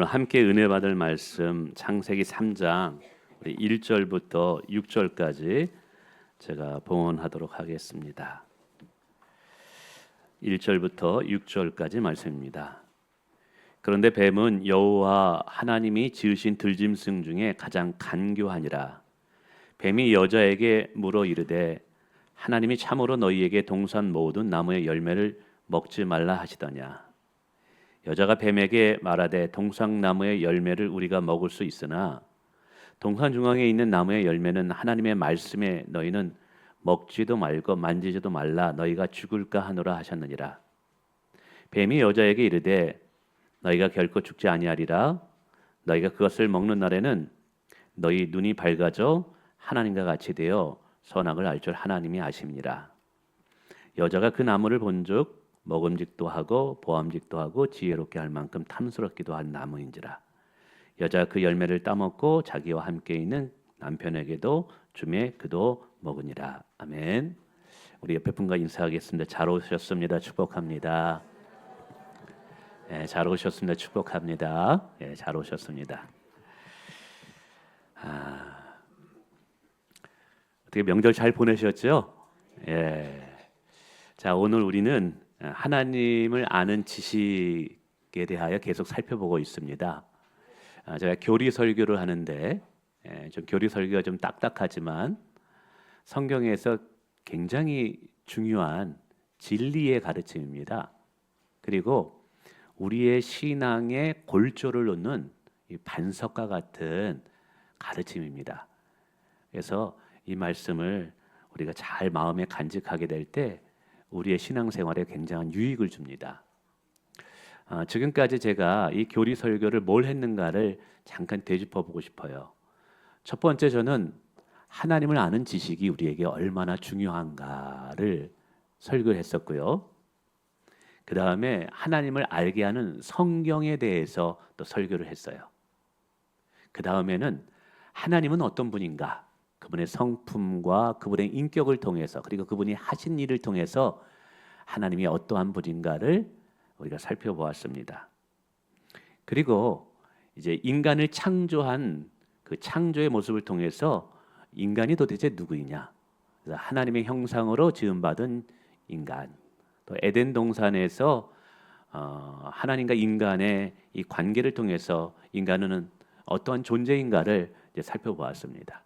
오늘 함께 은혜 받을 말씀 창세기 3장 우리 1절부터 6절까지 제가 봉헌하도록 하겠습니다. 1절부터 6절까지 말씀입니다. 그런데 뱀은 여호와 하나님이 지으신 들짐승 중에 가장 간교하니라. 뱀이 여자에게 물어 이르되 하나님이 참으로 너희에게 동산 모든 나무의 열매를 먹지 말라 하시더냐. 여자가 뱀에게 말하되 동산나무의 열매를 우리가 먹을 수 있으나 동산 중앙에 있는 나무의 열매는 하나님의 말씀에 너희는 먹지도 말고 만지지도 말라 너희가 죽을까 하노라 하셨느니라. 뱀이 여자에게 이르되 너희가 결코 죽지 아니하리라. 너희가 그것을 먹는 날에는 너희 눈이 밝아져 하나님과 같이 되어 선악을 알 줄 하나님이 아심니라. 여자가 그 나무를 본즉 먹음직도 하고 보암직도 하고 지혜롭게 할 만큼 탐스럽기도 한 나무인지라. 여자가 그 열매를 따먹고 자기와 함께 있는 남편에게도 주매 그도 먹으니라. 아멘. 우리 옆에 분과 인사하겠습니다. 잘 오셨습니다. 축복합니다. 잘 오셨습니다. 축복합니다. 잘 오셨습니다. 어떻게 명절 잘 보내셨죠? 자, 오늘 우리는 하나님을 아는 지식에 대하여 계속 살펴보고 있습니다. 제가 교리 설교를 하는데 좀 교리 설교가 좀 딱딱하지만 성경에서 굉장히 중요한 진리의 가르침입니다. 그리고 우리의 신앙의 골조를 놓는 이 반석과 같은 가르침입니다. 그래서 이 말씀을 우리가 잘 마음에 간직하게 될 때 우리의 신앙생활에 굉장한 유익을 줍니다. 지금까지 제가 이 교리 설교를 뭘 했는가를 잠깐 되짚어보고 싶어요. 첫 번째, 저는 하나님을 아는 지식이 우리에게 얼마나 중요한가를 설교를 했었고요. 그 다음에 하나님을 알게 하는 성경에 대해서 또 설교를 했어요. 그 다음에는 하나님은 어떤 분인가, 그분의 성품과 그분의 인격을 통해서 그리고 그분이 하신 일을 통해서 하나님이 어떠한 분인가를 우리가 살펴보았습니다. 그리고 이제 인간을 창조한 그 창조의 모습을 통해서 인간이 도대체 누구이냐, 그래서 하나님의 형상으로 지음받은 인간, 또 에덴 동산에서 하나님과 인간의 이 관계를 통해서 인간은 어떠한 존재인가를 이제 살펴보았습니다.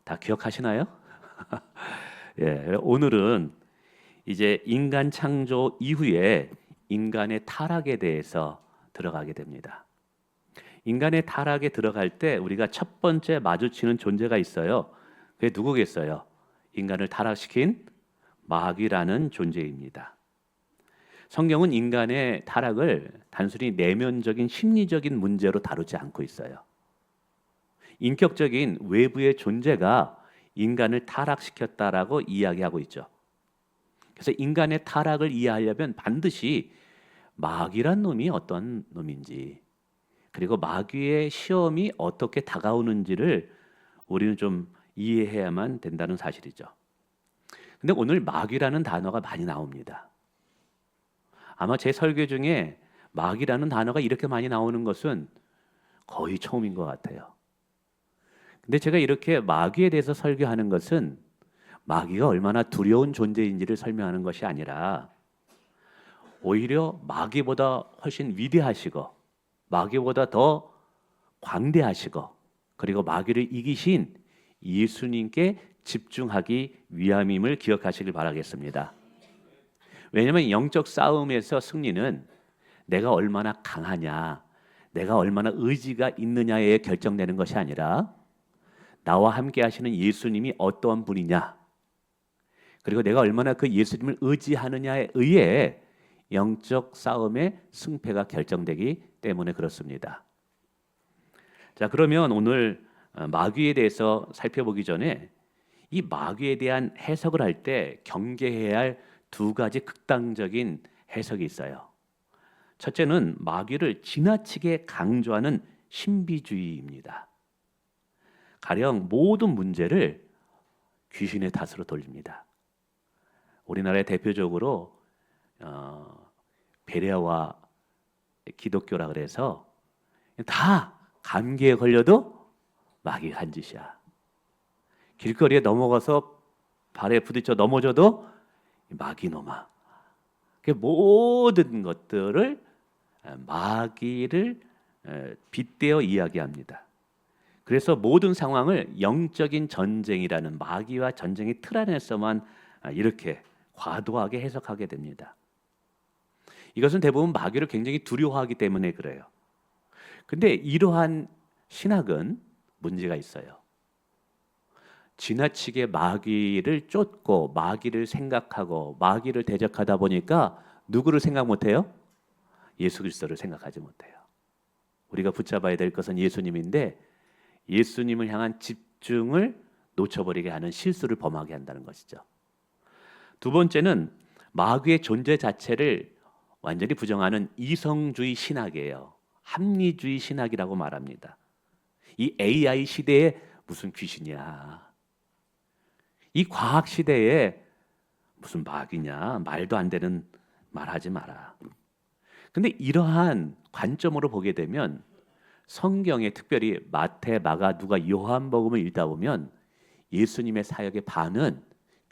다 기억하시나요? 오늘은 이제 인간 창조 이후에 인간의 타락에 대해서 들어가게 됩니다. 인간의 타락에 들어갈 때 우리가 첫 번째 마주치는 존재가 있어요. 그게 누구겠어요? 인간을 타락시킨 마귀라는 존재입니다. 성경은 인간의 타락을 단순히 내면적인 심리적인 문제로 다루지 않고 있어요. 인격적인 외부의 존재가 인간을 타락시켰다라고 이야기하고 있죠. 그래서 인간의 타락을 이해하려면 반드시 마귀란 놈이 어떤 놈인지, 그리고 마귀의 시험이 어떻게 다가오는지를 우리는 좀 이해해야만 된다는 사실이죠. 근데 오늘 마귀라는 단어가 많이 나옵니다. 아마 제 설교 중에 마귀라는 단어가 이렇게 많이 나오는 것은 거의 처음인 것 같아요. 근데 제가 이렇게 마귀에 대해서 설교하는 것은 마귀가 얼마나 두려운 존재인지를 설명하는 것이 아니라 오히려 마귀보다 훨씬 위대하시고 마귀보다 더 광대하시고 그리고 마귀를 이기신 예수님께 집중하기 위함임을 기억하시길 바라겠습니다. 왜냐하면 영적 싸움에서 승리는 내가 얼마나 강하냐, 내가 얼마나 의지가 있느냐에 결정되는 것이 아니라 나와 함께 하시는 예수님이 어떠한 분이냐, 그리고 내가 얼마나 그 예수님을 의지하느냐에 의해 영적 싸움의 승패가 결정되기 때문에 그렇습니다. 자, 그러면 오늘 마귀에 대해서 살펴보기 전에 이 마귀에 대한 해석을 할 때 경계해야 할 두 가지 극단적인 해석이 있어요. 첫째는 마귀를 지나치게 강조하는 신비주의입니다. 가령 모든 문제를 귀신의 탓으로 돌립니다. 우리나라의 대표적으로 베레아와 기독교라 그래서 다 감기에 걸려도 마귀가 한 짓이야. 길거리에 넘어가서 발에 부딪혀 넘어져도 마귀 놈아. 모든 것들을 마귀를 빗대어 이야기합니다. 그래서 모든 상황을 영적인 전쟁이라는 마귀와 전쟁의 틀 안에서만 이렇게 과도하게 해석하게 됩니다. 이것은 대부분 마귀를 굉장히 두려워하기 때문에 그래요. 근데 이러한 신학은 문제가 있어요. 지나치게 마귀를 쫓고 마귀를 생각하고 마귀를 대적하다 보니까 누구를 생각 못해요? 예수 그리스도를 생각하지 못해요. 우리가 붙잡아야 될 것은 예수님인데 예수님을 향한 집중을 놓쳐버리게 하는 실수를 범하게 한다는 것이죠. 두 번째는 마귀의 존재 자체를 완전히 부정하는 이성주의 신학이에요. 합리주의 신학이라고 말합니다. 이 AI 시대에 무슨 귀신이야? 이 과학 시대에 무슨 마귀냐? 말도 안 되는 말하지 마라. 근데 이러한 관점으로 보게 되면 성경에 특별히 마태, 마가, 누가, 요한복음을 읽다 보면 예수님의 사역의 반은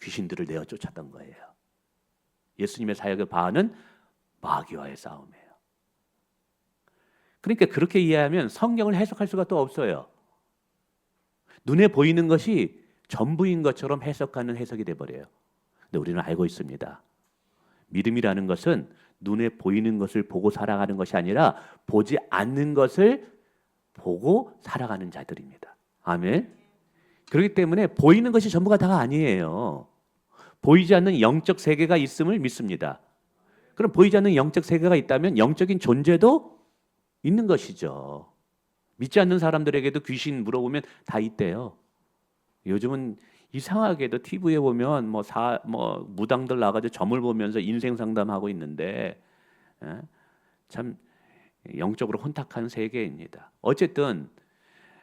귀신들을 내어 쫓았던 거예요. 예수님의 사역의 반은 마귀와의 싸움이에요. 그러니까 그렇게 이해하면 성경을 해석할 수가 또 없어요. 눈에 보이는 것이 전부인 것처럼 해석하는 해석이 돼버려요. 근데 우리는 알고 있습니다. 믿음이라는 것은 눈에 보이는 것을 보고 살아가는 것이 아니라 보지 않는 것을 보고 살아가는 자들입니다. 아멘. 그렇기 때문에 보이는 것이 전부가 다가 아니에요. 보이지 않는 영적 세계가 있음을 믿습니다. 그럼 보이지 않는 영적 세계가 있다면 영적인 존재도 있는 것이죠. 믿지 않는 사람들에게도 귀신 물어보면 다 있대요. 요즘은 이상하게도 TV에 보면 무당들 나가서 점을 보면서 인생 상담하고 있는데 참 영적으로 혼탁한 세계입니다. 어쨌든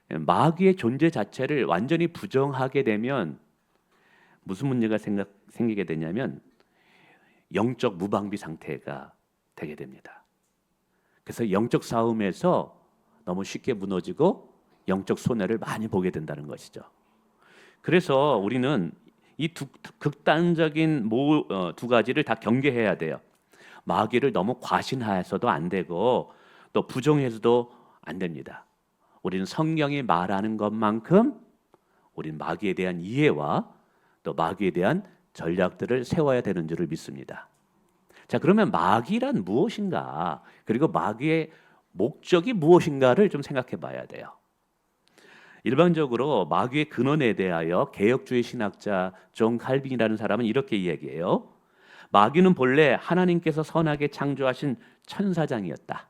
마귀의 존재 자체를 완전히 부정하게 되면 무슨 문제가 생기게 되냐면 영적 무방비 상태가 되게 됩니다. 그래서 영적 싸움에서 너무 쉽게 무너지고 영적 손해를 많이 보게 된다는 것이죠. 그래서 우리는 이 극단적인 두 가지를 다 경계해야 돼요. 마귀를 너무 과신해서도 안 되고 또 부정해서도 안 됩니다. 우리는 성경이 말하는 것만큼 우리는 마귀에 대한 이해와 또 마귀에 대한 전략들을 세워야 되는 줄을 믿습니다. 자, 그러면 마귀란 무엇인가? 그리고 마귀의 목적이 무엇인가를 좀 생각해 봐야 돼요. 일반적으로 마귀의 근원에 대하여 개혁주의 신학자 존 칼빈이라는 사람은 이렇게 이야기해요. 마귀는 본래 하나님께서 선하게 창조하신 천사장이었다.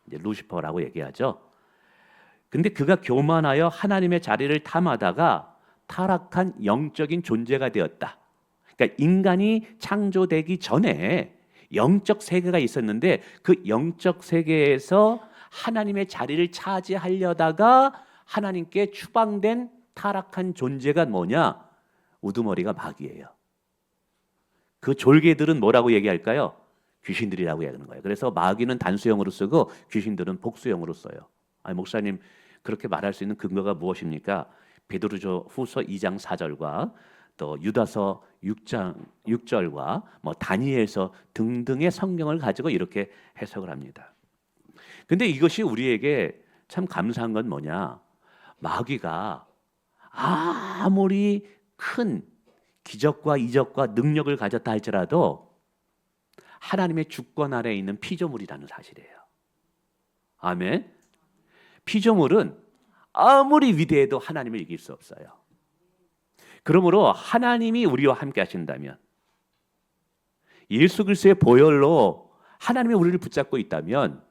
이제 루시퍼라고 얘기하죠. 근데 그가 교만하여 하나님의 자리를 탐하다가 타락한 영적인 존재가 되었다. 그러니까 인간이 창조되기 전에 영적 세계가 있었는데 그 영적 세계에서 하나님의 자리를 차지하려다가 하나님께 추방된 타락한 존재가 뭐냐? 우두머리가 마귀예요. 그 졸개들은 뭐라고 얘기할까요? 귀신들이라고 얘기하는 거예요. 그래서 마귀는 단수형으로 쓰고 귀신들은 복수형으로 써요. 아니, 목사님 그렇게 말할 수 있는 근거가 무엇입니까? 베드로전서 2장 4절과 또 유다서 6절과 다니엘서 등등의 성경을 가지고 이렇게 해석을 합니다. 근데 이것이 우리에게 참 감사한 건 뭐냐? 마귀가 아무리 큰 기적과 이적과 능력을 가졌다 할지라도 하나님의 주권 아래에 있는 피조물이라는 사실이에요. 아멘. 피조물은 아무리 위대해도 하나님을 이길 수 없어요. 그러므로 하나님이 우리와 함께 하신다면, 예수 그리스도의 보혈로 하나님이 우리를 붙잡고 있다면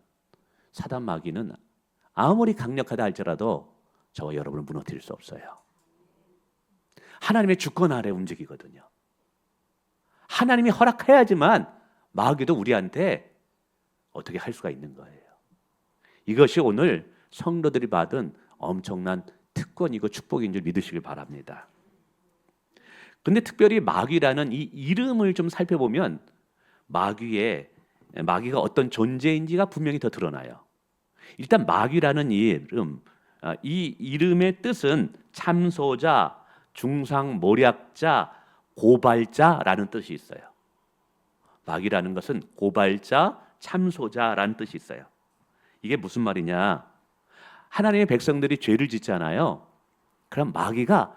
사단 마귀는 아무리 강력하다 할지라도 저와 여러분을 무너뜨릴 수 없어요. 하나님의 주권 아래 움직이거든요. 하나님이 허락해야지만 마귀도 우리한테 어떻게 할 수가 있는 거예요. 이것이 오늘 성도들이 받은 엄청난 특권이고 축복인 줄 믿으시길 바랍니다. 근데 특별히 마귀라는 이 이름을 좀 살펴보면 마귀가 어떤 존재인지가 분명히 더 드러나요. 일단 마귀라는 이름, 이 이름의 뜻은 참소자, 중상모략자, 고발자라는 뜻이 있어요. 마귀라는 것은 고발자, 참소자라는 뜻이 있어요. 이게 무슨 말이냐? 하나님의 백성들이 죄를 짓잖아요. 그럼 마귀가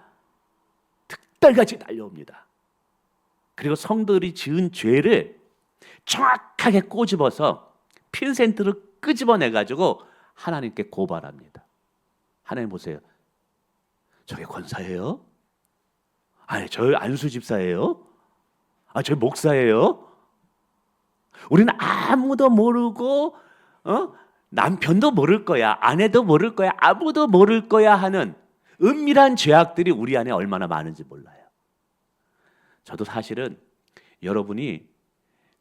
득달같이 달려옵니다. 그리고 성도들이 지은 죄를 정확하게 꼬집어서 핀센트로 끄집어내가지고 하나님께 고발합니다. 하나님 보세요. 저게 권사예요? 아니, 저 안수 집사예요? 저 목사예요? 우리는 아무도 모르고 남편도 모를 거야, 아내도 모를 거야, 아무도 모를 거야 하는 은밀한 죄악들이 우리 안에 얼마나 많은지 몰라요. 저도 사실은 여러분이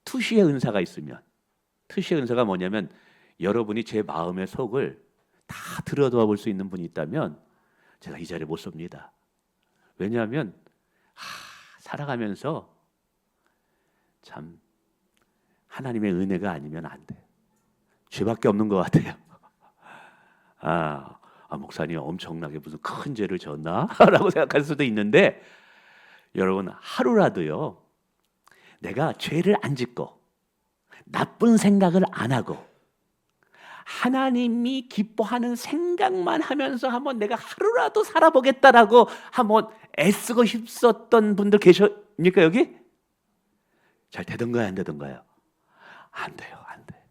투시의 은사가 있으면, 투시의 은사가 뭐냐면 여러분이 제 마음의 속을 다 들여다볼 볼 수 있는 분이 있다면 제가 이 자리에 못 섭니다. 왜냐하면 살아가면서 참 하나님의 은혜가 아니면 안 돼. 죄밖에 없는 것 같아요. 목사님 엄청나게 무슨 큰 죄를 졌나? 라고 생각할 수도 있는데, 여러분 하루라도요 내가 죄를 안 짓고 나쁜 생각을 안 하고 하나님이 기뻐하는 생각만 하면서 한번 내가 하루라도 살아보겠다라고 한번 애쓰고 힘썼던 분들 계십니까 여기? 잘 되던가요 안 되던가요? 안 돼요, 안 돼.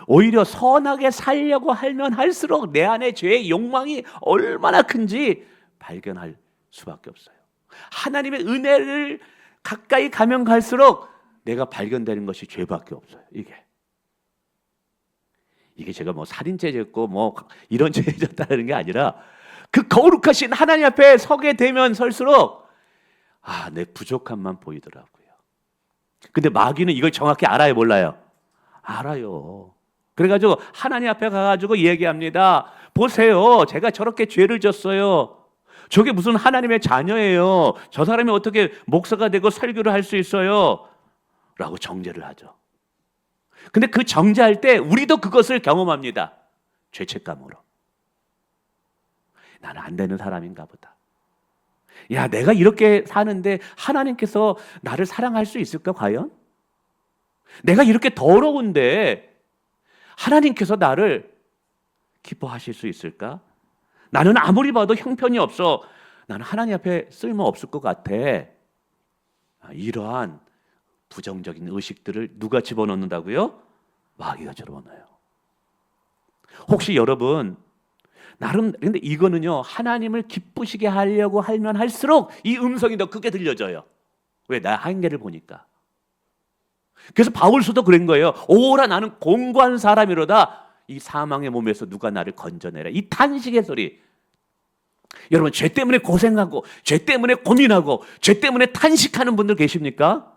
오히려 선하게 살려고 하면 할수록 내 안에 죄의 욕망이 얼마나 큰지 발견할 수밖에 없어요. 하나님의 은혜를 가까이 가면 갈수록 내가 발견되는 것이 죄밖에 없어요. 이게 제가 뭐 살인죄 졌고 뭐 이런 죄 졌다는 게 아니라 그 거룩하신 하나님 앞에 서게 되면 설수록 내 부족함만 보이더라고요. 근데 마귀는 이걸 정확히 알아요, 몰라요? 알아요. 그래가지고 하나님 앞에 가가지고 얘기합니다. 보세요, 제가 저렇게 죄를 졌어요. 저게 무슨 하나님의 자녀예요. 저 사람이 어떻게 목사가 되고 설교를 할 수 있어요? 라고 정죄를 하죠. 근데 그 정죄할 때 우리도 그것을 경험합니다. 죄책감으로. 나는 안 되는 사람인가 보다. 야, 내가 이렇게 사는데 하나님께서 나를 사랑할 수 있을까 과연? 내가 이렇게 더러운데 하나님께서 나를 기뻐하실 수 있을까? 나는 아무리 봐도 형편이 없어. 나는 하나님 앞에 쓸모없을 것 같아. 이러한 부정적인 의식들을 누가 집어넣는다고요? 마귀가 집어넣어요. 혹시 여러분 근데 이거는요 하나님을 기쁘시게 하려고 하면 할수록 이 음성이 더 크게 들려져요. 왜? 나 한계를 보니까. 그래서 바울서도 그런 거예요. 오라 나는 공고한 사람이로다. 이 사망의 몸에서 누가 나를 건져내라. 이 탄식의 소리. 여러분 죄 때문에 고생하고 죄 때문에 고민하고 죄 때문에 탄식하는 분들 계십니까?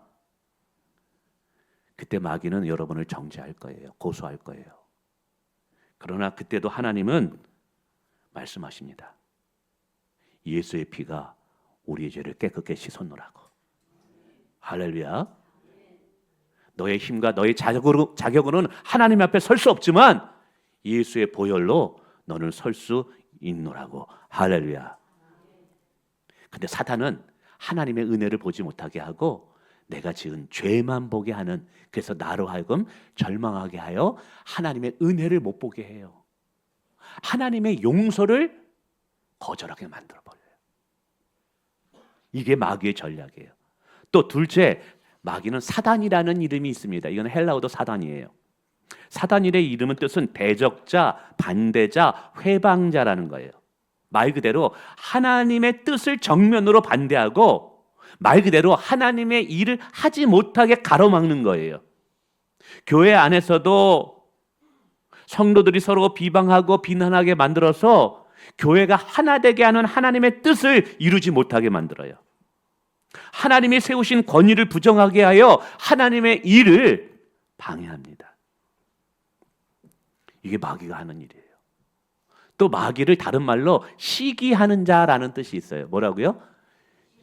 그때 마귀는 여러분을 정죄할 거예요. 고소할 거예요. 그러나 그때도 하나님은 말씀하십니다. 예수의 피가 우리의 죄를 깨끗게 씻어놓으라고. 할렐루야. 너의 힘과 너의 자격으로는 하나님 앞에 설 수 없지만 예수의 보혈로 너는 설 수 있노라고. 할렐루야. 근데 사탄은 하나님의 은혜를 보지 못하게 하고 내가 지은 죄만 보게 하는, 그래서 나로 하여금 절망하게 하여 하나님의 은혜를 못 보게 해요. 하나님의 용서를 거절하게 만들어버려요. 이게 마귀의 전략이에요. 또 둘째, 마귀는 사단이라는 이름이 있습니다. 이건 헬라어도 사단이에요. 사단이의 이름은 뜻은 대적자, 반대자, 회방자라는 거예요. 말 그대로 하나님의 뜻을 정면으로 반대하고 말 그대로 하나님의 일을 하지 못하게 가로막는 거예요. 교회 안에서도 성도들이 서로 비방하고 비난하게 만들어서 교회가 하나 되게 하는 하나님의 뜻을 이루지 못하게 만들어요. 하나님이 세우신 권위를 부정하게 하여 하나님의 일을 방해합니다. 이게 마귀가 하는 일이에요. 또 마귀를 다른 말로 시기하는 자라는 뜻이 있어요. 뭐라고요?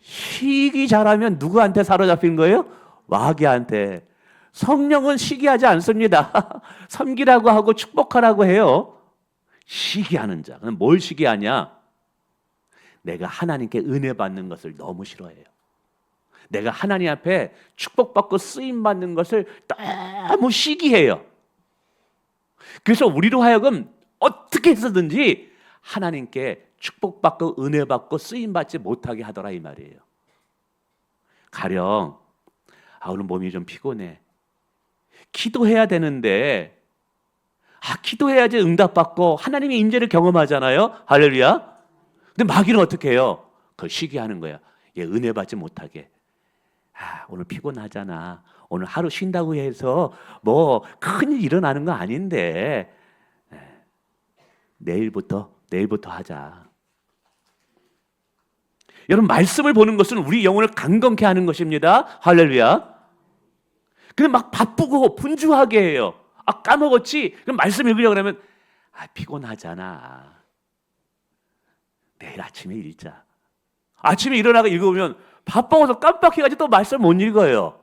시기 잘하면 누구한테 사로잡힌 거예요? 마귀한테. 성령은 시기하지 않습니다. 섬기라고 하고 축복하라고 해요. 시기하는 자. 그럼 뭘 시기하냐? 내가 하나님께 은혜 받는 것을 너무 싫어해요. 내가 하나님 앞에 축복받고 쓰임받는 것을 너무 시기해요. 그래서 우리로 하여금 어떻게 해서든지 하나님께 축복받고 은혜받고 쓰임받지 못하게 하더라 이 말이에요. 가령 오늘 몸이 좀 피곤해. 기도해야 되는데 기도해야지 응답받고 하나님의 임재를 경험하잖아요. 할렐루야. 근데 마귀는 어떻게 해요? 그걸 시기하는 거야. 얘 은혜 받지 못하게. 오늘 피곤하잖아. 오늘 하루 쉰다고 해서 뭐 큰일 일어나는 거 아닌데 내일부터 하자. 여러분, 말씀을 보는 것은 우리 영혼을 강건케 하는 것입니다. 할렐루야. 근데 막 바쁘고 분주하게 해요. 까먹었지? 그럼 말씀 읽으려고 하면 피곤하잖아. 내일 아침에 읽자. 아침에 일어나가 읽으면 바빠서 깜빡해가지고 또 말씀 못 읽어요.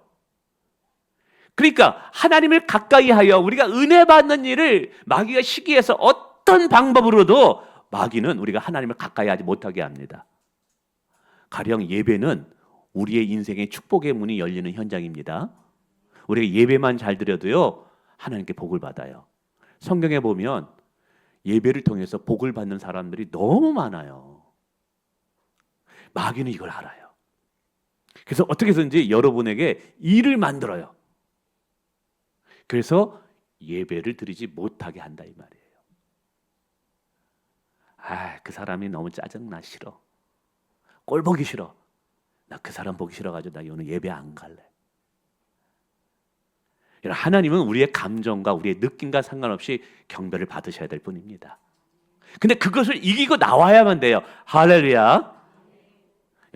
그러니까 하나님을 가까이 하여 우리가 은혜 받는 일을 마귀가 시기해서 어떤 방법으로도 마귀는 우리가 하나님을 가까이 하지 못하게 합니다. 가령 예배는 우리의 인생의 축복의 문이 열리는 현장입니다. 우리가 예배만 잘 드려도요 하나님께 복을 받아요. 성경에 보면 예배를 통해서 복을 받는 사람들이 너무 많아요. 마귀는 이걸 알아요. 그래서 어떻게 해서든지 여러분에게 일을 만들어요. 그래서 예배를 드리지 못하게 한다 이 말이에요. 그 사람이 너무 짜증나, 싫어. 꼴 보기 싫어. 나 그 사람 보기 싫어가지고 나 오늘 예배 안 갈래. 하나님은 우리의 감정과 우리의 느낌과 상관없이 경배를 받으셔야 될 뿐입니다. 근데 그것을 이기고 나와야만 돼요. 할렐루야.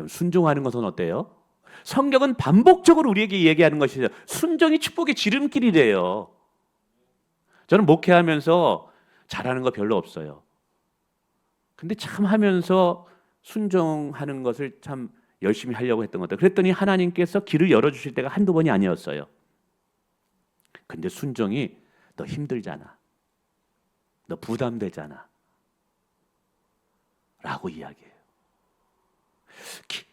순종하는 것은 어때요? 성경은 반복적으로 우리에게 얘기하는 것이죠. 순종이 축복의 지름길이래요. 저는 목회하면서 잘하는 거 별로 없어요. 근데 참 하면서 순종하는 것을 참 열심히 하려고 했던 것 같아요. 그랬더니 하나님께서 길을 열어주실 때가 한두 번이 아니었어요. 근데 순종이 너 힘들잖아. 너 부담되잖아. 라고 이야기해요.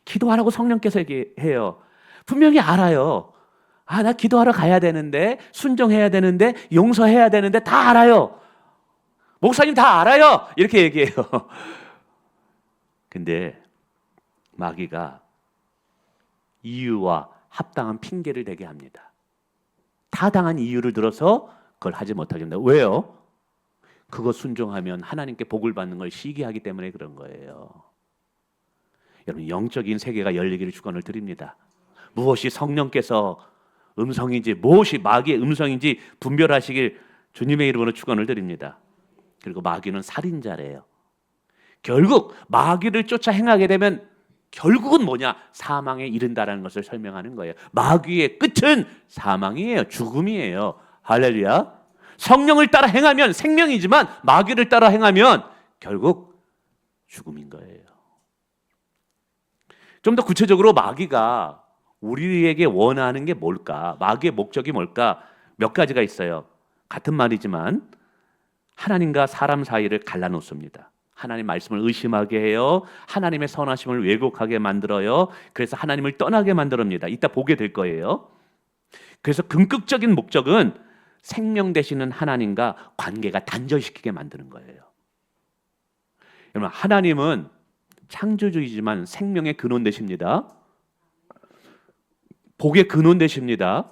기도하라고 성령께서 얘기해요. 분명히 알아요. 나 기도하러 가야 되는데, 순종해야 되는데, 용서해야 되는데 다 알아요. 목사님 다 알아요. 이렇게 얘기해요. 근데 마귀가 이유와 합당한 핑계를 대게 합니다. 타당한 이유를 들어서 그걸 하지 못하게 합니다. 왜요? 그거 순종하면 하나님께 복을 받는 걸 시기하기 때문에 그런 거예요. 여러분, 영적인 세계가 열리기를 축원을 드립니다. 무엇이 성령께서 음성인지 무엇이 마귀의 음성인지 분별하시길 주님의 이름으로 축원을 드립니다. 그리고 마귀는 살인자래요. 결국 마귀를 쫓아 행하게 되면 결국은 뭐냐? 사망에 이른다라는 것을 설명하는 거예요. 마귀의 끝은 사망이에요. 죽음이에요. 할렐루야. 성령을 따라 행하면 생명이지만 마귀를 따라 행하면 결국 죽음인 거예요. 좀 더 구체적으로 마귀가 우리에게 원하는 게 뭘까? 마귀의 목적이 뭘까? 몇 가지가 있어요. 같은 말이지만 하나님과 사람 사이를 갈라놓습니다. 하나님 말씀을 의심하게 해요. 하나님의 선하심을 왜곡하게 만들어요. 그래서 하나님을 떠나게 만듭니다. 이따 보게 될 거예요. 그래서 궁극적인 목적은 생명 되시는 하나님과 관계가 단절시키게 만드는 거예요. 여러분, 하나님은 창조주이지만 생명의 근원 되십니다. 복의 근원 되십니다.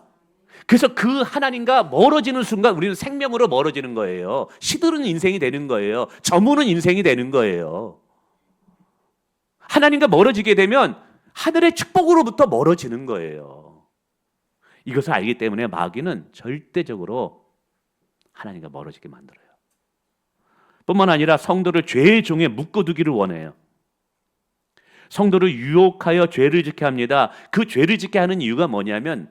그래서 그 하나님과 멀어지는 순간 우리는 생명으로 멀어지는 거예요. 시들은 인생이 되는 거예요. 저무는 인생이 되는 거예요. 하나님과 멀어지게 되면 하늘의 축복으로부터 멀어지는 거예요. 이것을 알기 때문에 마귀는 절대적으로 하나님과 멀어지게 만들어요. 뿐만 아니라 성도를 죄의 종에 묶어두기를 원해요. 성도를 유혹하여 죄를 짓게 합니다. 그 죄를 짓게 하는 이유가 뭐냐면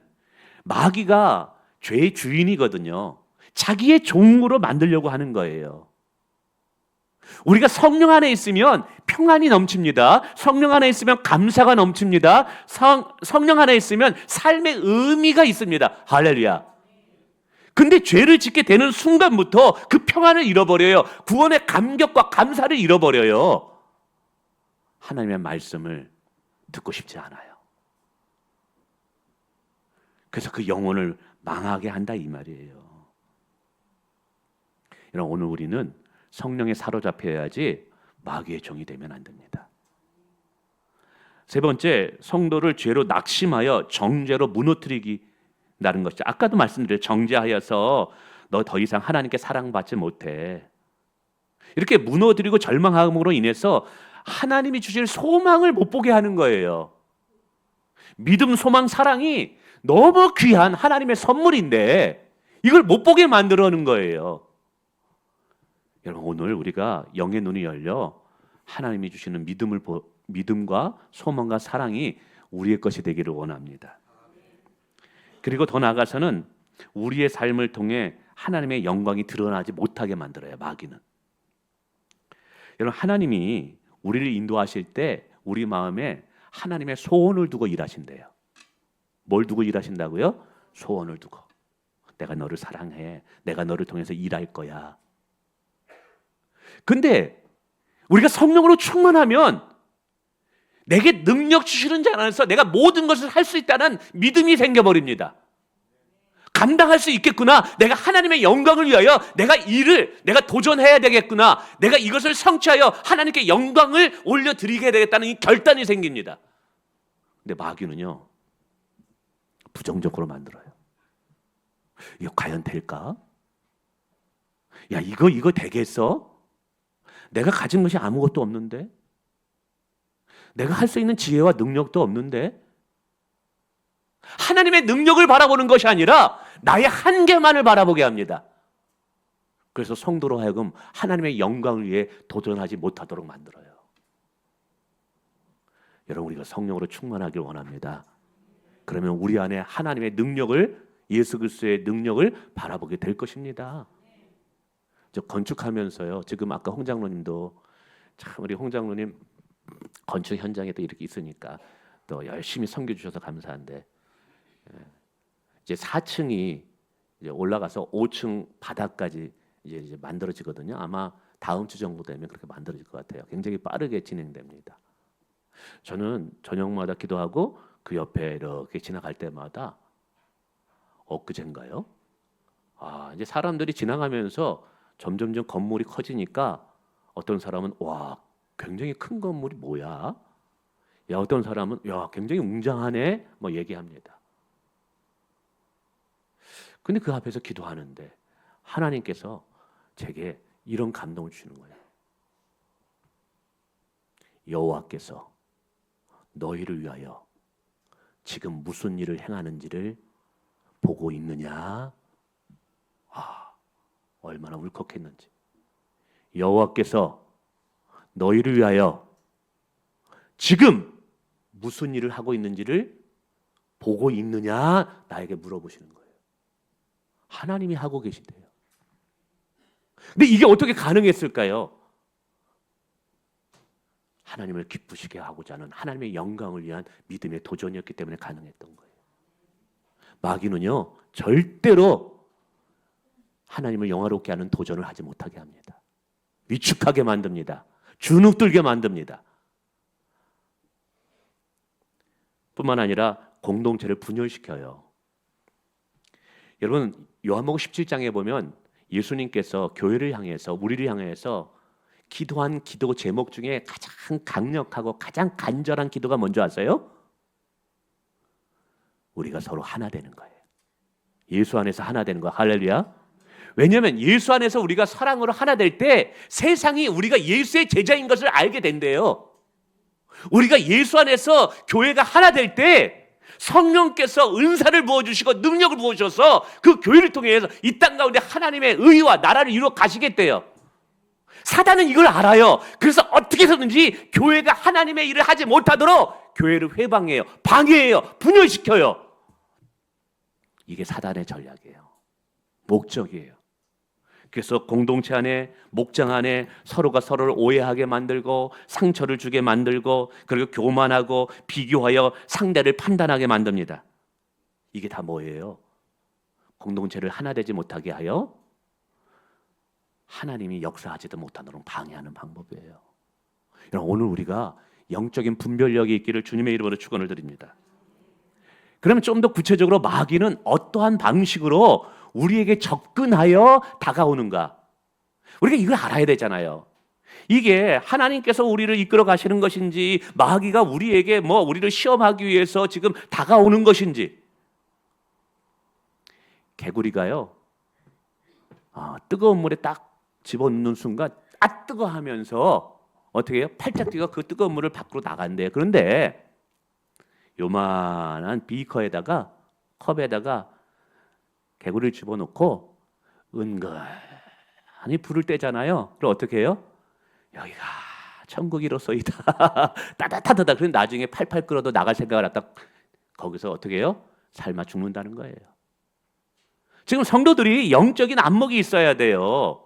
마귀가 죄의 주인이거든요. 자기의 종으로 만들려고 하는 거예요. 우리가 성령 안에 있으면 평안이 넘칩니다. 성령 안에 있으면 감사가 넘칩니다. 성령 안에 있으면 삶의 의미가 있습니다. 할렐루야. 근데 죄를 짓게 되는 순간부터 그 평안을 잃어버려요. 구원의 감격과 감사를 잃어버려요. 하나님의 말씀을 듣고 싶지 않아요. 그래서 그 영혼을 망하게 한다 이 말이에요. 여러분, 오늘 우리는 성령에 사로잡혀야지 마귀의 종이 되면 안 됩니다. 세 번째, 성도를 죄로 낙심하여 정죄로 무너뜨리기라는 것이죠. 아까도 말씀드렸죠. 정죄하여서 너 더 이상 하나님께 사랑받지 못해. 이렇게 무너뜨리고 절망함으로 인해서 하나님이 주실 소망을 못 보게 하는 거예요. 믿음, 소망, 사랑이 너무 귀한 하나님의 선물인데 이걸 못 보게 만들어놓은 거예요. 여러분, 오늘 우리가 영의 눈이 열려 하나님이 주시는 믿음과 소망과 사랑이 우리의 것이 되기를 원합니다. 그리고 더 나아가서는 우리의 삶을 통해 하나님의 영광이 드러나지 못하게 만들어요. 마귀는. 여러분, 하나님이 우리를 인도하실 때 우리 마음에 하나님의 소원을 두고 일하신대요. 뭘 두고 일하신다고요? 소원을 두고. 내가 너를 사랑해. 내가 너를 통해서 일할 거야. 근데 우리가 성령으로 충만하면 내게 능력 주시는 자 안에서 내가 모든 것을 할 수 있다는 믿음이 생겨버립니다. 감당할 수 있겠구나. 내가 하나님의 영광을 위하여 내가 도전해야 되겠구나. 내가 이것을 성취하여 하나님께 영광을 올려드리게 되겠다는 이 결단이 생깁니다. 근데 마귀는요, 부정적으로 만들어요. 이거 과연 될까? 야, 이거 되겠어? 내가 가진 것이 아무것도 없는데? 내가 할 수 있는 지혜와 능력도 없는데? 하나님의 능력을 바라보는 것이 아니라 나의 한계만을 바라보게 합니다. 그래서 성도로 하여금 하나님의 영광을 위해 도전하지 못하도록 만들어요. 여러분, 우리가 성령으로 충만하길 원합니다. 그러면 우리 안에 하나님의 능력을, 예수 그리스도의 능력을 바라보게 될 것입니다. 저 건축하면서요, 지금 아까 홍 장로님도 참, 우리 홍 장로님 건축 현장에 또 이렇게 있으니까 또 열심히 섬겨 주셔서 감사한데, 이제 4층이 이제 올라가서 5층 바닥까지 이제 만들어지거든요. 아마 다음 주 정도 되면 그렇게 만들어질 것 같아요. 굉장히 빠르게 진행됩니다. 저는 저녁마다 기도하고 그 옆에 이렇게 지나갈 때마다 엊그젠가요? 이제 사람들이 지나가면서 점점점 건물이 커지니까 어떤 사람은 와, 굉장히 큰 건물이 뭐야? 야, 어떤 사람은 야, 굉장히 웅장하네, 뭐 얘기합니다. 근데 그 앞에서 기도하는데 하나님께서 제게 이런 감동을 주시는 거예요. 여호와께서 너희를 위하여 지금 무슨 일을 행하는지를 보고 있느냐? 얼마나 울컥했는지. 여호와께서 너희를 위하여 지금 무슨 일을 하고 있는지를 보고 있느냐? 나에게 물어보시는 거예요. 하나님이 하고 계시대요. 근데 이게 어떻게 가능했을까요? 하나님을 기쁘시게 하고자 하는 하나님의 영광을 위한 믿음의 도전이었기 때문에 가능했던 거예요. 마귀는요, 절대로 하나님을 영화롭게 하는 도전을 하지 못하게 합니다. 위축하게 만듭니다. 주눅들게 만듭니다. 뿐만 아니라 공동체를 분열시켜요. 여러분, 요한복음 17장에 보면 예수님께서 교회를 향해서, 우리를 향해서 기도한 기도 제목 중에 가장 강력하고 가장 간절한 기도가 뭔지 아세요? 우리가 서로 하나 되는 거예요. 예수 안에서 하나 되는 거예요. 할렐루야. 왜냐하면 예수 안에서 우리가 사랑으로 하나 될 때 세상이 우리가 예수의 제자인 것을 알게 된대요. 우리가 예수 안에서 교회가 하나 될 때 성령께서 은사를 부어주시고 능력을 부어주셔서 그 교회를 통해서 이 땅 가운데 하나님의 의와 나라를 이루어 가시겠대요. 사단은 이걸 알아요. 그래서 어떻게 해서든지 교회가 하나님의 일을 하지 못하도록 교회를 회방해요, 방해해요, 분열시켜요. 이게 사단의 전략이에요. 목적이에요. 그래서 공동체 안에, 목장 안에 서로가 서로를 오해하게 만들고 상처를 주게 만들고 그리고 교만하고 비교하여 상대를 판단하게 만듭니다. 이게 다 뭐예요? 공동체를 하나 되지 못하게 하여 하나님이 역사하지도 못하도록 방해하는 방법이에요. 여러분, 오늘 우리가 영적인 분별력이 있기를 주님의 이름으로 축원을 드립니다. 그러면 좀 더 구체적으로 마귀는 어떠한 방식으로 우리에게 접근하여 다가오는가? 우리가 이걸 알아야 되잖아요. 이게 하나님께서 우리를 이끌어 가시는 것인지, 마귀가 우리에게 우리를 시험하기 위해서 지금 다가오는 것인지. 개구리가요, 뜨거운 물에 딱 집어넣는 순간 뜨거 하면서 어떻게 해요? 팔짝 뛰어 그 뜨거운 물을 밖으로 나간대요. 그런데 요만한 비커에다가, 컵에다가 개구리를 집어넣고 은근히 불을 떼잖아요. 그럼 어떻게 해요? 여기가 천국이로소이다. 따뜻하다. 그럼 나중에 팔팔 끓어도 나갈 생각을 했다. 거기서 어떻게 해요? 삶아 죽는다는 거예요. 지금 성도들이 영적인 안목이 있어야 돼요.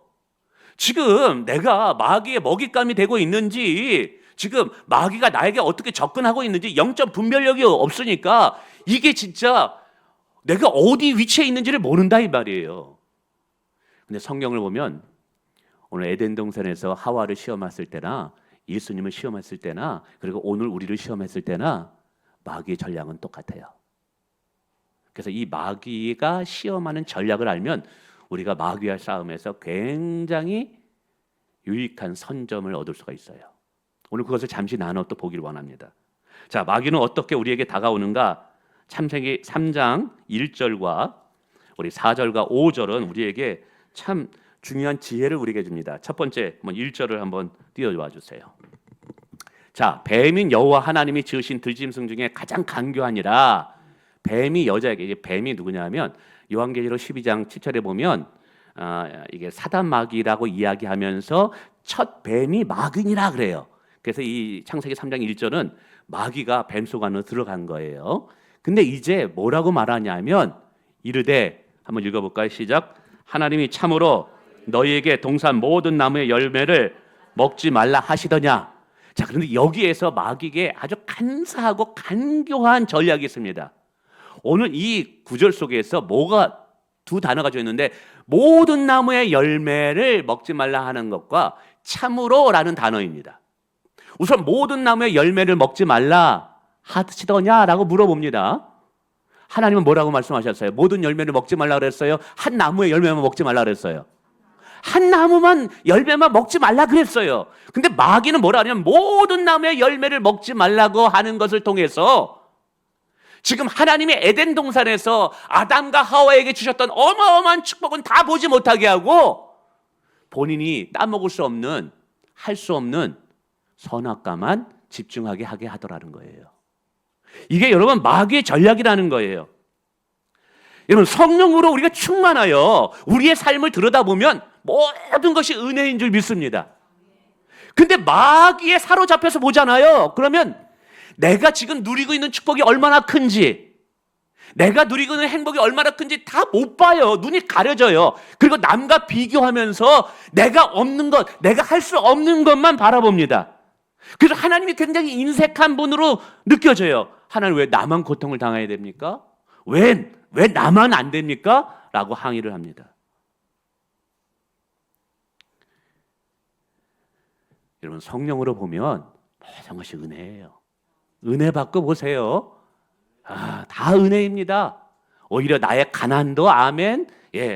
지금 내가 마귀의 먹잇감이 되고 있는지, 지금 마귀가 나에게 어떻게 접근하고 있는지 영적 분별력이 없으니까 이게 진짜 내가 어디 위치에 있는지를 모른다 이 말이에요. 근데 성경을 보면 오늘 에덴 동산에서 하와를 시험했을 때나 예수님을 시험했을 때나 그리고 오늘 우리를 시험했을 때나 마귀의 전략은 똑같아요. 그래서 이 마귀가 시험하는 전략을 알면 우리가 마귀와 싸움에서 굉장히 유익한 선점을 얻을 수가 있어요. 오늘 그것을 잠시 나눠 또 보기를 원합니다. 자, 마귀는 어떻게 우리에게 다가오는가? 창세기 3장 1절과 우리 4절과 5절은 우리에게 참 중요한 지혜를 우리에게 줍니다. 첫 번째 1절을 한번 띄워와 주세요. 자, 뱀인 여호와 하나님이 지으신 들짐승 중에 가장 간교하니라. 뱀이 여자에게, 이게 뱀이 누구냐면 요한계시록 12장 7절에 보면 이게 사단 마귀라고 이야기하면서 첫 뱀이 마귀니라 그래요. 그래서 이 창세기 3장 1절은 마귀가 뱀 속 안으로 들어간 거예요. 근데 이제 뭐라고 말하냐면 이르되, 한번 읽어볼까요? 시작. 하나님이 참으로 너희에게 동산 모든 나무의 열매를 먹지 말라 하시더냐. 자, 그런데 여기에서 마귀에게 아주 간사하고 간교한 전략이 있습니다. 오늘 이 구절 속에서 뭐가 두 단어가 들어있는데, 모든 나무의 열매를 먹지 말라 하는 것과 참으로라는 단어입니다. 우선 모든 나무의 열매를 먹지 말라 하시더냐라고 물어봅니다. 하나님은 뭐라고 말씀하셨어요? 모든 열매를 먹지 말라 그랬어요? 한 나무의 열매만 먹지 말라 그랬어요? 한 나무만 열매만 먹지 말라 그랬어요. 근데 마귀는 뭐라 하냐면 모든 나무의 열매를 먹지 말라고 하는 것을 통해서 지금 하나님이 에덴 동산에서 아담과 하와에게 주셨던 어마어마한 축복은 다 보지 못하게 하고 본인이 따먹을 수 없는, 할 수 없는 선악과만 집중하게 하게 하더라는 거예요. 이게 여러분 마귀의 전략이라는 거예요. 여러분, 성령으로 우리가 충만하여 우리의 삶을 들여다보면 모든 것이 은혜인 줄 믿습니다. 근데 마귀에 사로잡혀서 보잖아요. 그러면 내가 지금 누리고 있는 축복이 얼마나 큰지, 내가 누리고 있는 행복이 얼마나 큰지 다 못 봐요. 눈이 가려져요. 그리고 남과 비교하면서 내가 없는 것, 내가 할 수 없는 것만 바라봅니다. 그래서 하나님이 굉장히 인색한 분으로 느껴져요. 하나님, 왜 나만 고통을 당해야 됩니까? 왜 나만 안 됩니까? 라고 항의를 합니다. 여러분, 성령으로 보면 모든 것이 은혜예요. 은혜 받고 보세요. 다 은혜입니다. 오히려 나의 가난도 아멘,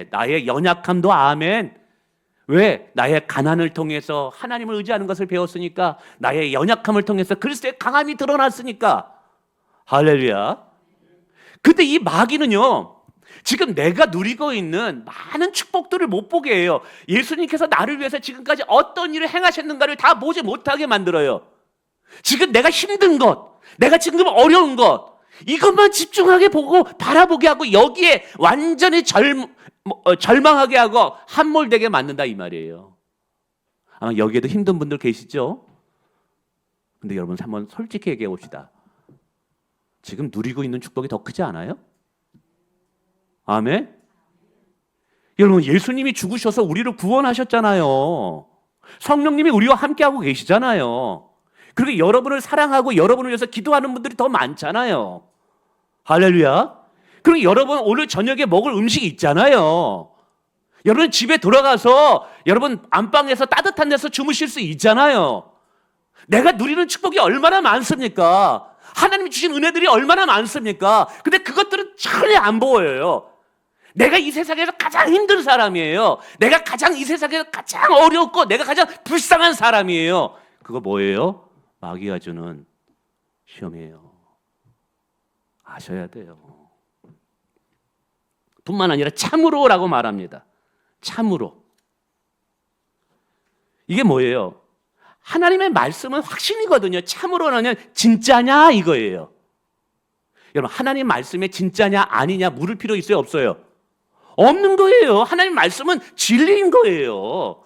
나의 연약함도 아멘. 왜? 나의 가난을 통해서 하나님을 의지하는 것을 배웠으니까, 나의 연약함을 통해서 그리스도의 강함이 드러났으니까. 할렐루야. 근데 이 마귀는요, 지금 내가 누리고 있는 많은 축복들을 못 보게 해요. 예수님께서 나를 위해서 지금까지 어떤 일을 행하셨는가를 다 보지 못하게 만들어요. 지금 내가 힘든 것, 내가 지금 어려운 것, 이것만 집중하게 보고 바라보게 하고 여기에 완전히 절망하게 하고 함몰되게 만든다 이 말이에요. 아마 여기에도 힘든 분들 계시죠? 근데 여러분, 한번 솔직히 얘기해 봅시다. 지금 누리고 있는 축복이 더 크지 않아요? 아멘? 여러분, 예수님이 죽으셔서 우리를 구원하셨잖아요. 성령님이 우리와 함께하고 계시잖아요. 그리고 여러분을 사랑하고 여러분을 위해서 기도하는 분들이 더 많잖아요. 할렐루야. 그럼 여러분 오늘 저녁에 먹을 음식이 있잖아요. 여러분 집에 돌아가서 여러분 안방에서 따뜻한 데서 주무실 수 있잖아요. 내가 누리는 축복이 얼마나 많습니까? 하나님이 주신 은혜들이 얼마나 많습니까? 근데 그것들은 전혀 안 보여요. 내가 이 세상에서 가장 힘든 사람이에요. 내가 가장 이 세상에서 가장 어렵고 내가 가장 불쌍한 사람이에요. 그거 뭐예요? 마귀가 주는 시험이에요. 아셔야 돼요. 뿐만 아니라 참으로라고 말합니다. 참으로. 이게 뭐예요? 하나님의 말씀은 확신이거든요. 참으로는 진짜냐 이거예요. 여러분 하나님 말씀에 진짜냐 아니냐 물을 필요 있어요 없어요? 없는 거예요. 하나님 말씀은 진리인 거예요.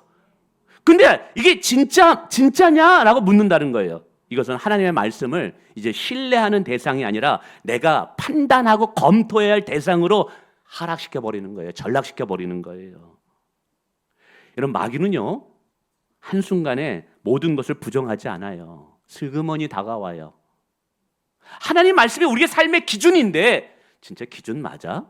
근데 이게 진짜냐라고 묻는다는 거예요. 이것은 하나님의 말씀을 이제 신뢰하는 대상이 아니라 내가 판단하고 검토해야 할 대상으로 하락시켜 버리는 거예요. 전락시켜 버리는 거예요. 여러분 마귀는요 한순간에 모든 것을 부정하지 않아요. 슬그머니 다가와요. 하나님 말씀이 우리의 삶의 기준인데 진짜 기준 맞아?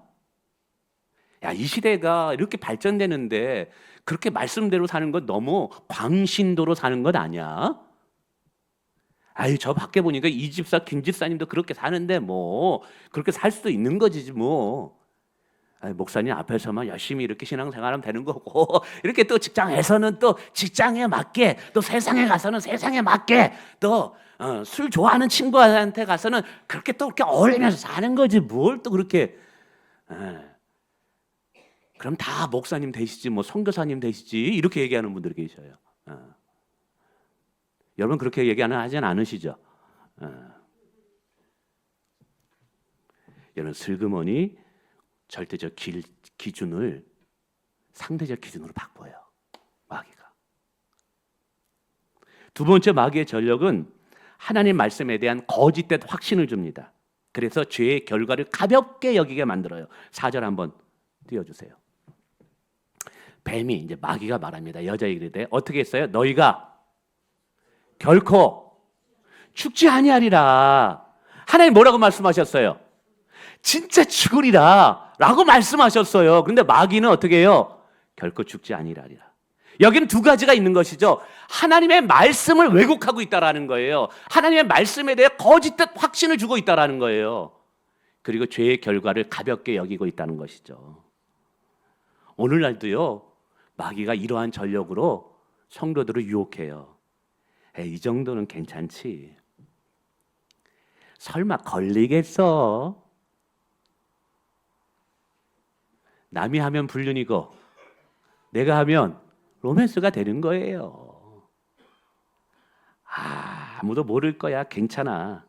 야, 이 시대가 이렇게 발전되는데 그렇게 말씀대로 사는 건 너무 광신도로 사는 것 아니야? 아유, 저 밖에 보니까 이 집사, 김 집사님도 그렇게 사는데 뭐 그렇게 살 수도 있는 거지 뭐. 아유, 목사님 앞에서만 열심히 이렇게 신앙생활하면 되는 거고 이렇게 또 직장에서는 또 직장에 맞게 또 세상에 가서는 세상에 맞게 또 술 좋아하는 친구한테 가서는 그렇게 또 그렇게 어울리면서 사는 거지 뭘 또 그렇게 그럼 다 목사님 되시지 뭐 선교사님 되시지 이렇게 얘기하는 분들이 계셔요. 여러분 그렇게 하진 않으시죠? 여러분 슬그머니 절대적 기준을 상대적 기준으로 바꿔요. 마귀가. 두 번째 마귀의 전력은 하나님 말씀에 대한 거짓된 확신을 줍니다. 그래서 죄의 결과를 가볍게 여기게 만들어요. 4절 한번 띄워주세요. 뱀이 이제 마귀가 말합니다. 여자에게 이르되 어떻게 했어요? 너희가 결코 죽지 아니하리라. 하나님 뭐라고 말씀하셨어요? 진짜 죽으리라 라고 말씀하셨어요. 그런데 마귀는 어떻게 해요? 결코 죽지 아니하리라. 여기는 두 가지가 있는 것이죠. 하나님의 말씀을 왜곡하고 있다라는 거예요. 하나님의 말씀에 대해 거짓된 확신을 주고 있다라는 거예요. 그리고 죄의 결과를 가볍게 여기고 있다는 것이죠. 오늘날도요. 마귀가 이러한 전력으로 성도들을 유혹해요. 이 정도는 괜찮지. 설마 걸리겠어? 남이 하면 불륜이고 내가 하면 로맨스가 되는 거예요. 아무도 모를 거야. 괜찮아.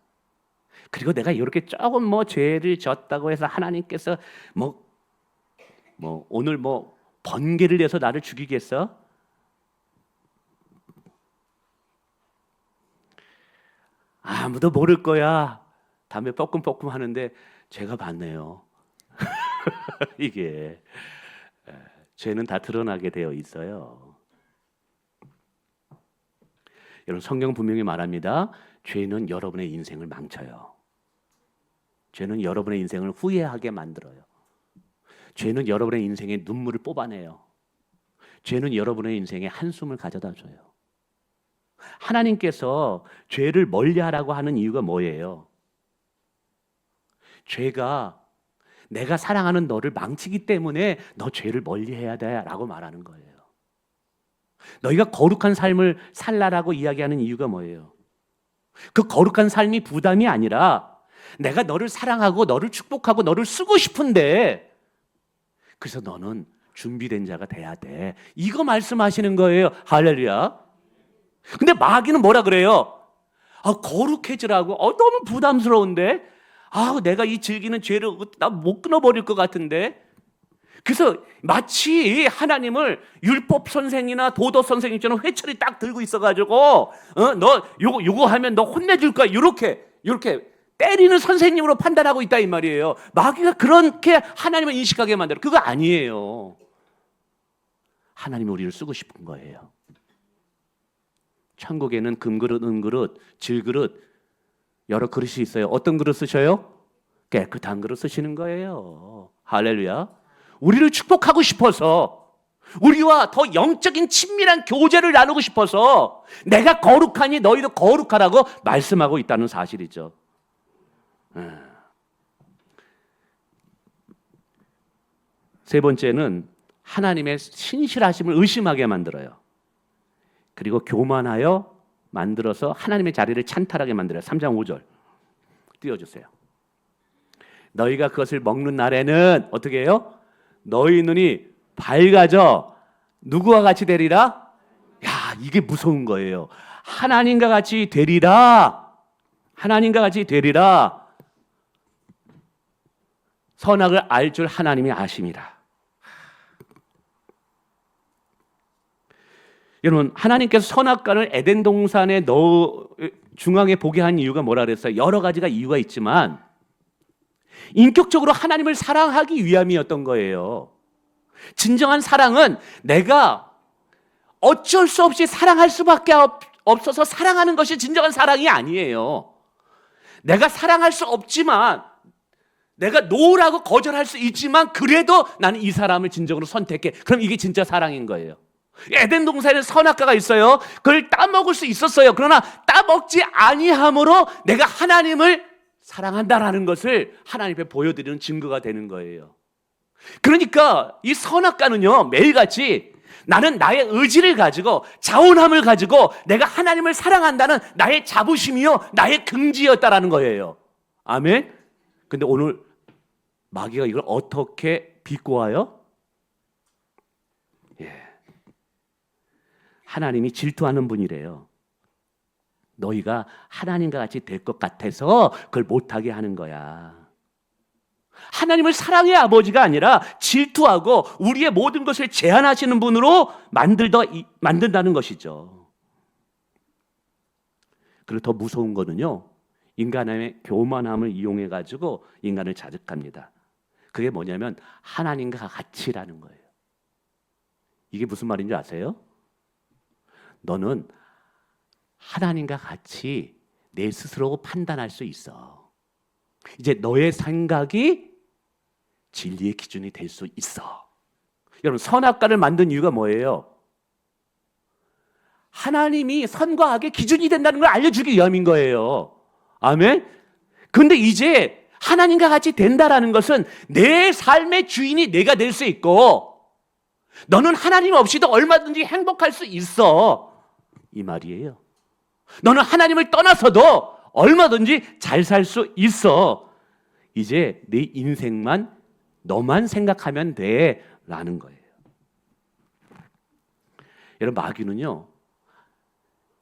그리고 내가 이렇게 조금 뭐 죄를 졌다고 해서 하나님께서 뭐 오늘 뭐 번개를 내서 나를 죽이겠어? 아무도 모를 거야. 담배 뻐끔뻐끔 하는데 제가 봤네요. 이게 죄는 다 드러나게 되어 있어요. 여러분 성경 분명히 말합니다. 죄는 여러분의 인생을 망쳐요. 죄는 여러분의 인생을 후회하게 만들어요. 죄는 여러분의 인생에 눈물을 뽑아내요. 죄는 여러분의 인생에 한숨을 가져다 줘요. 하나님께서 죄를 멀리하라고 하는 이유가 뭐예요? 죄가 내가 사랑하는 너를 망치기 때문에 너 죄를 멀리해야 돼 라고 말하는 거예요. 너희가 거룩한 삶을 살라라고 이야기하는 이유가 뭐예요? 그 거룩한 삶이 부담이 아니라 내가 너를 사랑하고 너를 축복하고 너를 쓰고 싶은데 그래서 너는 준비된 자가 돼야 돼. 이거 말씀하시는 거예요. 할렐루야. 근데 마귀는 뭐라 그래요? 거룩해지라고. 너무 부담스러운데? 내가 이 즐기는 죄를 나 못 끊어버릴 것 같은데? 그래서 마치 하나님을 율법 선생이나 도덕 선생님처럼 회초리 딱 들고 있어가지고 너 요거 하면 너 혼내줄 거야. 이렇게 때리는 선생님으로 판단하고 있다 이 말이에요. 마귀가 그렇게 하나님을 인식하게 만들어. 그거 아니에요. 하나님이 우리를 쓰고 싶은 거예요. 천국에는 금그릇, 은그릇, 질그릇 여러 그릇이 있어요. 어떤 그릇 쓰셔요? 깨끗한 그릇 쓰시는 거예요. 할렐루야. 우리를 축복하고 싶어서, 우리와 더 영적인 친밀한 교제를 나누고 싶어서 내가 거룩하니 너희도 거룩하라고 말씀하고 있다는 사실이죠. 세 번째는 하나님의 신실하심을 의심하게 만들어요. 그리고 교만하여 만들어서 하나님의 자리를 찬탈하게 만들어요. 3장 5절 띄워주세요. 너희가 그것을 먹는 날에는 어떻게 해요? 너희 눈이 밝아져 누구와 같이 되리라? 야, 이게 무서운 거예요. 하나님과 같이 되리라. 하나님과 같이 되리라. 선악을 알 줄 하나님이 아심이라. 여러분, 하나님께서 선악과를 에덴 동산에 중앙에 보게 한 이유가 뭐라 그랬어요? 여러 가지가 이유가 있지만 인격적으로 하나님을 사랑하기 위함이었던 거예요. 진정한 사랑은 내가 어쩔 수 없이 사랑할 수밖에 없어서 사랑하는 것이 진정한 사랑이 아니에요. 내가 사랑할 수 없지만, 내가 노라고 거절할 수 있지만 그래도 나는 이 사람을 진정으로 선택해. 그럼 이게 진짜 사랑인 거예요. 에덴 동산에 선악과가 있어요. 그걸 따먹을 수 있었어요. 그러나 따먹지 아니함으로 내가 하나님을 사랑한다라는 것을 하나님 앞에 보여드리는 증거가 되는 거예요. 그러니까 이 선악과는요, 매일같이 나는 나의 의지를 가지고 자원함을 가지고 내가 하나님을 사랑한다는 나의 자부심이요, 나의 긍지였다라는 거예요. 아멘. 근데 오늘 마귀가 이걸 어떻게 비꼬아요? 하나님이 질투하는 분이래요. 너희가 하나님과 같이 될 것 같아서 그걸 못하게 하는 거야. 하나님을 사랑의 아버지가 아니라 질투하고 우리의 모든 것을 제한하시는 분으로 만든다는 것이죠. 그리고 더 무서운 거는요, 인간의 교만함을 이용해가지고 인간을 자극합니다. 그게 뭐냐면 하나님과 같이라는 거예요. 이게 무슨 말인지 아세요? 너는 하나님과 같이 내 스스로 판단할 수 있어. 이제 너의 생각이 진리의 기준이 될 수 있어. 여러분, 선악과를 만든 이유가 뭐예요? 하나님이 선과 악의 기준이 된다는 걸 알려주기 위함인 거예요. 아멘? 그런데 이제 하나님과 같이 된다라는 것은 내 삶의 주인이 내가 될 수 있고 너는 하나님 없이도 얼마든지 행복할 수 있어. 이 말이에요. 너는 하나님을 떠나서도 얼마든지 잘 살 수 있어. 이제 내 인생만 너만 생각하면 돼 라는 거예요. 여러분, 마귀는요,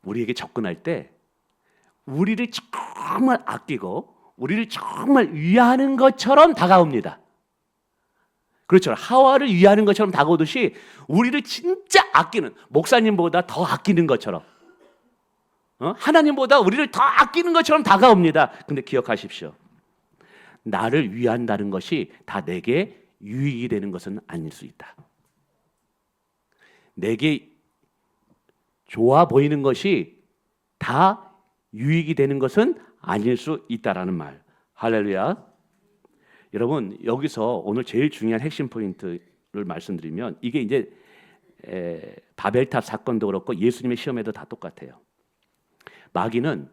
우리에게 접근할 때 우리를 정말 아끼고 우리를 정말 위하는 것처럼 다가옵니다. 그렇죠. 하와를 위하는 것처럼 다가오듯이 우리를 진짜 아끼는, 목사님보다 더 아끼는 것처럼, 하나님보다 우리를 더 아끼는 것처럼 다가옵니다. 근데 기억하십시오. 나를 위한다는 것이 다 내게 유익이 되는 것은 아닐 수 있다. 내게 좋아 보이는 것이 다 유익이 되는 것은 아닐 수 있다라는 말. 할렐루야. 여러분, 여기서 오늘 제일 중요한 핵심 포인트를 말씀드리면, 이게 이제 바벨탑 사건도 그렇고 예수님의 시험에도 다 똑같아요. 마귀는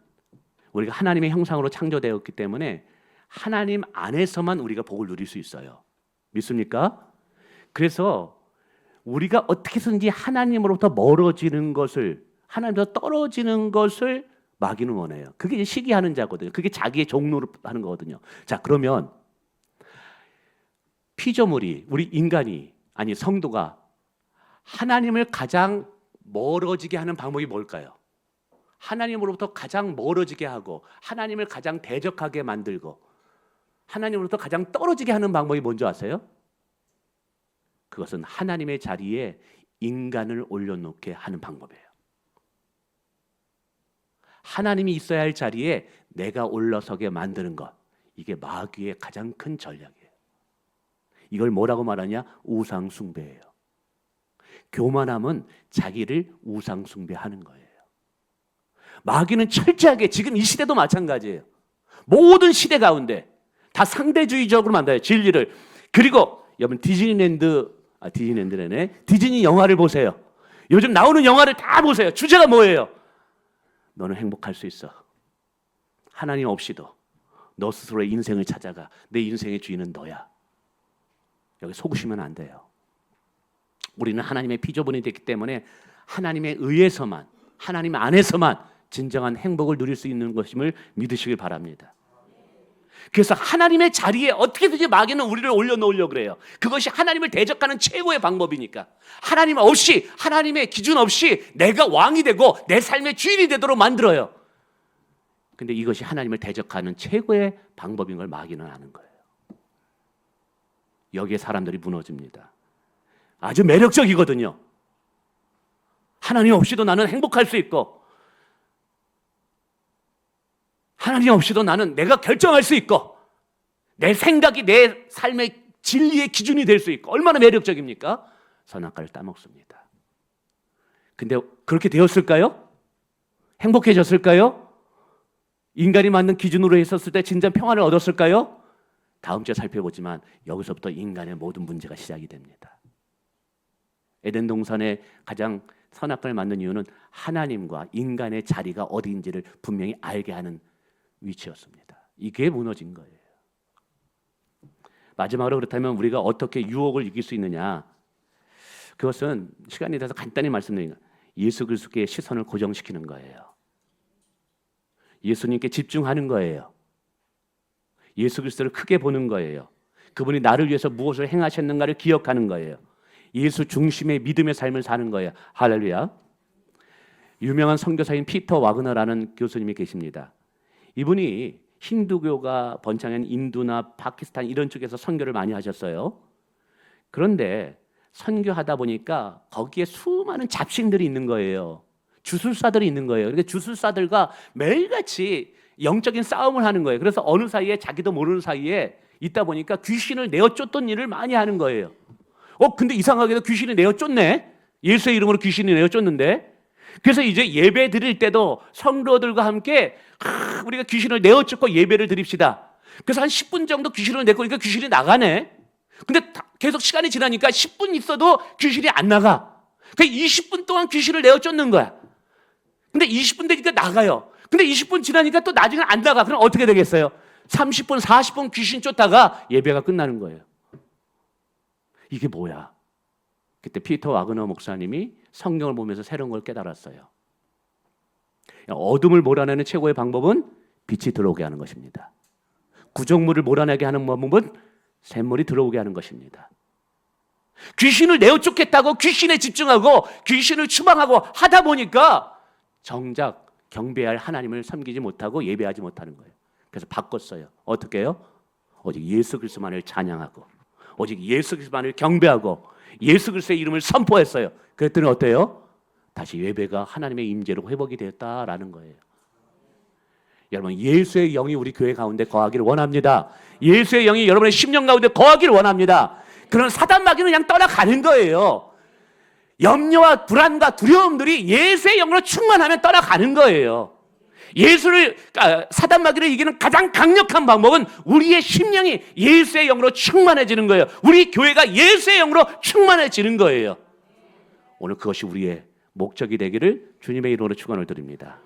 우리가 하나님의 형상으로 창조되었기 때문에 하나님 안에서만 우리가 복을 누릴 수 있어요. 믿습니까? 그래서 우리가 어떻게든지 하나님으로부터 멀어지는 것을, 하나님으로부터 떨어지는 것을 마귀는 원해요. 그게 이제 시기하는 자거든요. 그게 자기의 종로로 하는 거거든요. 자, 그러면 피조물이, 우리 인간이, 아니 성도가 하나님을 가장 멀어지게 하는 방법이 뭘까요? 하나님으로부터 가장 멀어지게 하고 하나님을 가장 대적하게 만들고 하나님으로부터 가장 떨어지게 하는 방법이 뭔지 아세요? 그것은 하나님의 자리에 인간을 올려놓게 하는 방법이에요. 하나님이 있어야 할 자리에 내가 올라서게 만드는 것, 이게 마귀의 가장 큰 전략이에요. 이걸 뭐라고 말하냐? 우상 숭배예요. 교만함은 자기를 우상 숭배하는 거예요. 마귀는 철저하게, 지금 이 시대도 마찬가지예요. 모든 시대 가운데 다 상대주의적으로 만들어요. 진리를. 그리고 여러분 디즈니랜드네. 디즈니 영화를 보세요. 요즘 나오는 영화를 다 보세요. 주제가 뭐예요? 너는 행복할 수 있어. 하나님 없이도 너 스스로의 인생을 찾아가. 내 인생의 주인은 너야. 여기 속으시면 안 돼요. 우리는 하나님의 피조물이 됐기 때문에 하나님에 의해서만, 하나님 안에서만 진정한 행복을 누릴 수 있는 것임을 믿으시길 바랍니다. 그래서 하나님의 자리에 어떻게든지 마귀는 우리를 올려놓으려고 그래요. 그것이 하나님을 대적하는 최고의 방법이니까. 하나님 없이, 하나님의 기준 없이 내가 왕이 되고 내 삶의 주인이 되도록 만들어요. 근데 이것이 하나님을 대적하는 최고의 방법인 걸 마귀는 아는 거예요. 여기에 사람들이 무너집니다. 아주 매력적이거든요. 하나님 없이도 나는 행복할 수 있고, 하나님 없이도 나는 내가 결정할 수 있고, 내 생각이 내 삶의 진리의 기준이 될 수 있고, 얼마나 매력적입니까? 선악과를 따먹습니다. 근데 그렇게 되었을까요? 행복해졌을까요? 인간이 만든 기준으로 했었을 때 진짜 평안을 얻었을까요? 다음 주에 살펴보지만 여기서부터 인간의 모든 문제가 시작이 됩니다. 에덴 동산에 가장 선악과를 만든 이유는 하나님과 인간의 자리가 어디인지를 분명히 알게 하는 위치였습니다. 이게 무너진 거예요. 마지막으로 그렇다면 우리가 어떻게 유혹을 이길 수 있느냐? 그것은 시간이 돼서 간단히 말씀드리는 거예요. 예수 그리스도의 시선을 고정시키는 거예요. 예수님께 집중하는 거예요. 예수 그리스도를 크게 보는 거예요. 그분이 나를 위해서 무엇을 행하셨는가를 기억하는 거예요. 예수 중심의 믿음의 삶을 사는 거예요. 할렐루야. 유명한 선교사인 피터 와그너라는 교수님이 계십니다. 이분이 힌두교가 번창한 인도나 파키스탄 이런 쪽에서 선교를 많이 하셨어요. 그런데 선교하다 보니까 거기에 수많은 잡신들이 있는 거예요. 주술사들이 있는 거예요. 그러니까 주술사들과 매일같이 영적인 싸움을 하는 거예요. 그래서 어느 사이에 자기도 모르는 사이에 있다 보니까 귀신을 내어쫓던 일을 많이 하는 거예요. 근데 이상하게도 귀신이 내어쫓네. 예수의 이름으로 귀신이 내어쫓는데. 그래서 이제 예배 드릴 때도 성도들과 함께 우리가 귀신을 내어쫓고 예배를 드립시다. 그래서 한 10분 정도 귀신을 내고 그러니까 귀신이 나가네. 근데 계속 시간이 지나니까 10분 있어도 귀신이 안 나가. 그러니까 20분 동안 귀신을 내어쫓는 거야. 근데 20분 되니까 나가요. 근데 20분 지나니까 또 나중에 안 나가. 그럼 어떻게 되겠어요? 30분, 40분 귀신 쫓다가 예배가 끝나는 거예요. 이게 뭐야? 그때 피터 와그너 목사님이 성경을 보면서 새로운 걸 깨달았어요. 어둠을 몰아내는 최고의 방법은 빛이 들어오게 하는 것입니다. 구정물을 몰아내게 하는 방법은 샘물이 들어오게 하는 것입니다. 귀신을 내어쫓겠다고 귀신에 집중하고 귀신을 추방하고 하다 보니까 정작 경배할 하나님을 섬기지 못하고 예배하지 못하는 거예요. 그래서 바꿨어요. 어떻게 해요? 오직 예수 그리스도만을 찬양하고 오직 예수 그리스도만을 경배하고 예수 그리스도의 이름을 선포했어요. 그랬더니 어때요? 다시 예배가 하나님의 임재로 회복이 되었다라는 거예요. 여러분, 예수의 영이 우리 교회 가운데 거하기를 원합니다. 예수의 영이 여러분의 심령 가운데 거하기를 원합니다. 그런 사단 마귀는 그냥 떠나가는 거예요. 염려와 불안과 두려움들이 예수의 영으로 충만하면 떠나가는 거예요. 사단 마귀를 이기는 가장 강력한 방법은 우리의 심령이 예수의 영으로 충만해지는 거예요. 우리 교회가 예수의 영으로 충만해지는 거예요. 오늘 그것이 우리의 목적이 되기를 주님의 이름으로 축원을 드립니다.